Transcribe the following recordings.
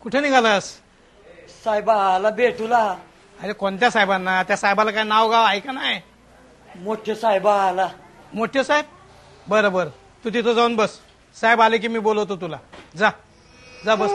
कुठे निघालास? साहेबाला भेटूला. अरे कोणत्या साहेबांना? त्या साहेबाला काय नाव गाव आहे का नाही? मोठे साहेबाला. मोठे साहेब? बरं बरं, तू तिथं जाऊन बस. साहेब आले की मी बोलवतो तुला. जा जा बस.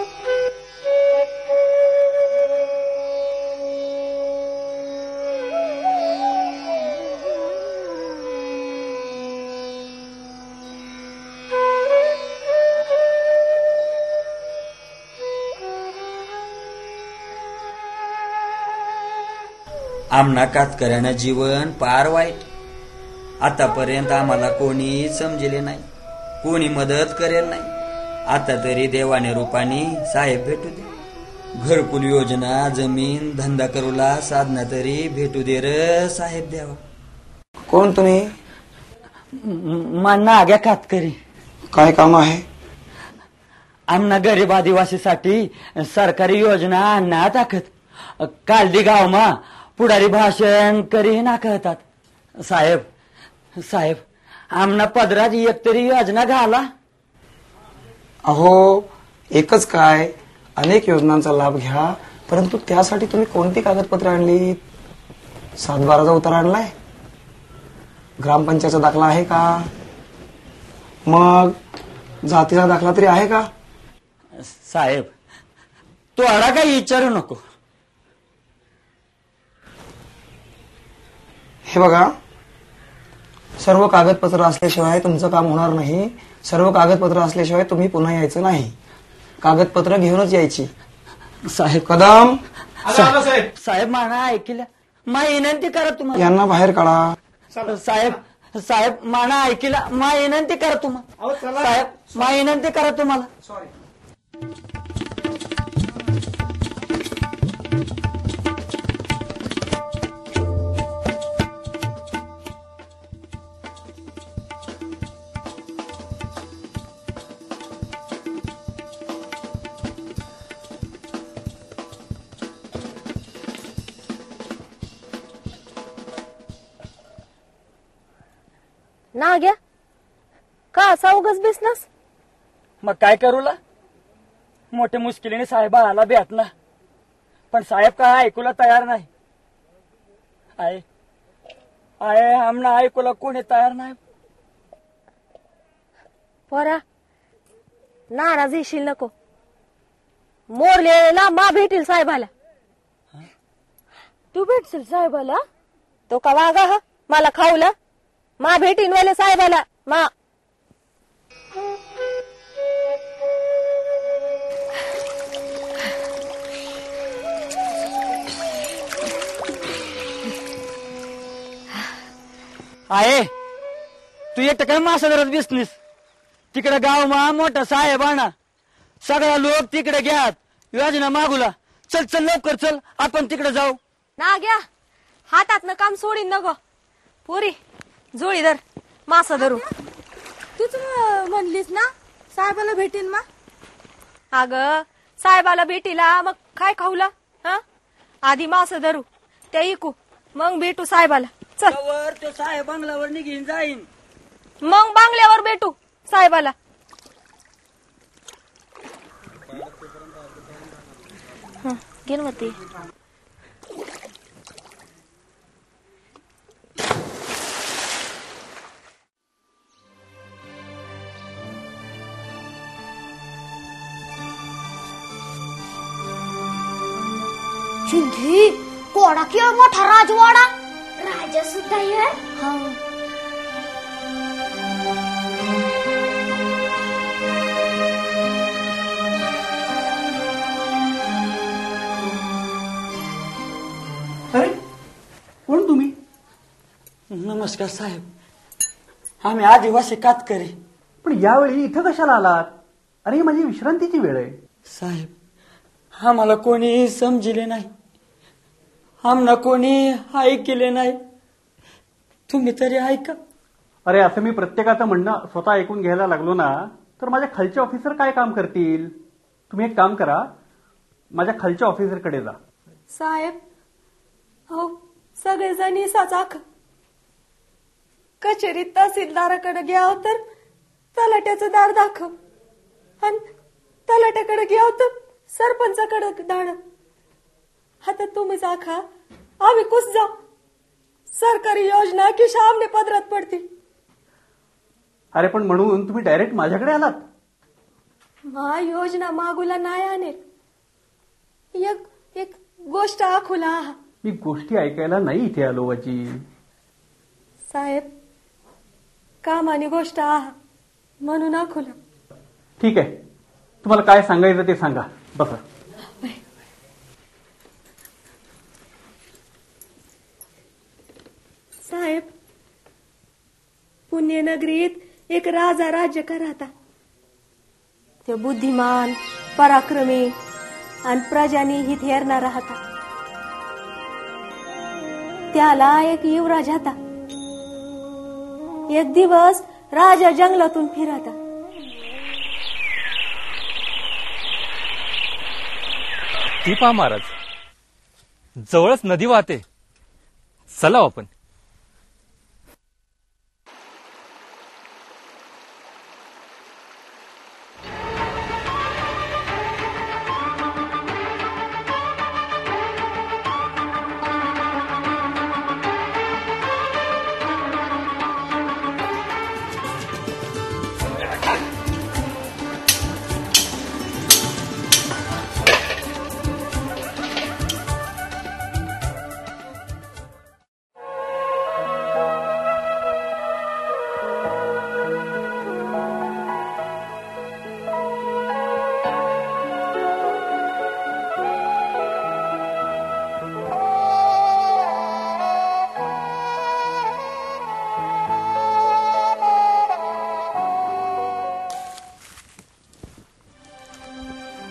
आमना कातकऱ्यानं जीवन फार वाईट. आतापर्यंत आम्हाला कोणी समजले नाही, कोणी मदत करेल नाही. आता तरी देवाने रूपाने साहेब भेटू दे. घरकुल योजना, जमीन, धंदा करूला साधना तरी भेटू दे र साहेब देवा. कोण तुम्ही? नाग्या कातकरी. काय काम आहे? आमना गरीब आदिवासीसाठी सरकारी योजना आणण्या टाकत. कालदी गावमा पुढारी भाषण करी ना कहतात. साहेब साहेब आमना पदरात एक तरी योजना घाला. अहो, एकच काय, अनेक योजनांचा लाभ घ्या, परंतु त्यासाठी तुम्ही कोणती कागदपत्र आणली? 7/12चा उतारा आणलाय? ग्रामपंचायतचा दाखला आहे का? मग जातीचा दाखला तरी आहे का? साहेब तो अडा काही विचारू नको. हे बघा, सर्व कागदपत्र असल्याशिवाय तुमचं काम होणार नाही. सर्व कागदपत्र असल्याशिवाय तुम्ही पुन्हा यायचं नाही. कागदपत्र घेऊनच यायची. साहेब कदम, साहेब साहेब माना ऐकल्या. मा विनंती करा तुम्हाला. यांना बाहेर काढा. साहेब साहेब माना ऐकला. मा विनंती करा तुम्हाला. साहेब मा विनंती करा तुम्हाला. सॉरी. ना घ्या का असा उगाच बिसनस. मग काय करूला? मोठे मुश्किलीने साहेबाला भेटला, पण साहेब काय ऐकूला तयार नाही. आहे आहे आमना ऐकूला कोणी तयार नाही. पोरा नाराज येशील नको. मोरलेला मा भेटील साहेबाला. तू भेटशील साहेबाला? तो का वागा हा मला खाऊला. मा भेटीन वाले साहेबाला. मा आहे तू एकटं काय मासा धरत बिसनीस. तिकडे गाव मा मोठा साहेब आणा. सगळा लोक तिकडे घ्यात योजना मागूला. चल चल लवकर चल, आपण तिकडे जाऊ. ना घ्या हातात काम सोडीन नको. पुरी जोडीदार मासा धरू. तूच म्हणलीस ना साहेबाला भेटीन मा. अग साहेबाला भेटीला मग काय खाऊला. हा आधी मासा धरू, त्या इकू, मग भेटू साहेबाला. चल तो साहेब बंगल्यावर निघीन जाईन. मग बांगल्यावर भेटू साहेबाला. गिरवती चिंधी कोडा किंवा मोठा राजवाडा. राजा सुद्धा आहे. अरे कोण तुम्ही? नमस्कार साहेब, आम्ही आदिवासी कातकरी. पण यावेळी इथं कशाला आलात? अरे ही माझी विश्रांतीची वेळ आहे. साहेब आम्हाला कोणी समजले नाही, आम्हाला कोणी ऐकले नाही. तुम्ही तरी ऐका. अरे असं मी प्रत्येकाचं म्हणणं स्वतः ऐकून घ्यायला लागलो ना तर माझ्या खालचे ऑफिसर काय काम करतील? तुम्ही एक काम करा, माझ्या खालच्या ऑफिसरकडे जा. साहेब हो सगळेजण इसाच आख कचेरीत तहसीलदाराकडे घ्याव तर तलाट्याचं दार दाखव आणि तलाट्याकडे घ्याव तर सरपंचाकडे दाड. आता तुम्हीच आखा आम्ही कुस जाऊ. सरकारी योजना की सामने पदरात पडतील. अरे पण म्हणून तुम्ही डायरेक्ट माझ्याकडे आलात? मा योजना मागूला नाही आणेल. एक गोष्ट आखूला. मी गोष्टी ऐकायला नाही इथे आलो बाजी. साहेब कामाने गोष्ट आहा म्हणून आखूला. ठीक आहे, तुम्हाला काय सांगायचं ते सांगा. बसा. साहेब पुण्यनगरीत एक राजा राज्य करता. ते बुद्धिमान पराक्रमी आणि प्रजानी हित हेरणार राहता. त्याला एक युवराज होता. एक दिवस राजा जंगलातून फिरता. ती पहा महाराज, जवळच नदी वाहते. चला आपण.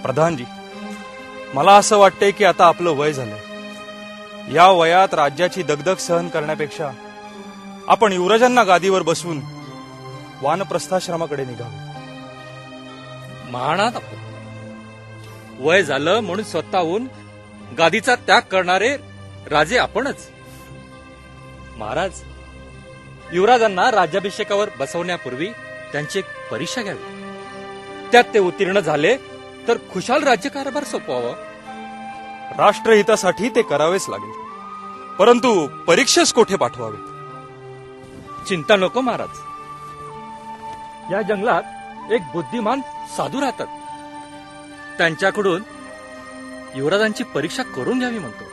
प्रधानजी, मला असं वाटतंय की आता आपलं वय झालंय. या वयात राज्याची दगदग सहन करण्यापेक्षा आपण युवराजांना गादीवर बसवून वानप्रस्थाश्रमाकडे निघावं. महानात आपण वय झालं म्हणून स्वतःहून गादीचा त्याग करणारे राजे आपणच. महाराज, युवराजांना राज्याभिषेकावर बसवण्यापूर्वी त्यांची एक परीक्षा घ्यावी. त्यात ते उत्तीर्ण झाले तर खुशाल राज्यकारभार सोपवावा. राष्ट्रहितासाठी ते करावेच लागेल, परंतु परीक्षेस कोठे पाठवावे? चिंता नको महाराज. या जंगलात एक बुद्धिमान साधू राहतात. त्यांच्याकडून युवराजांची परीक्षा करून घ्यावी म्हणतो.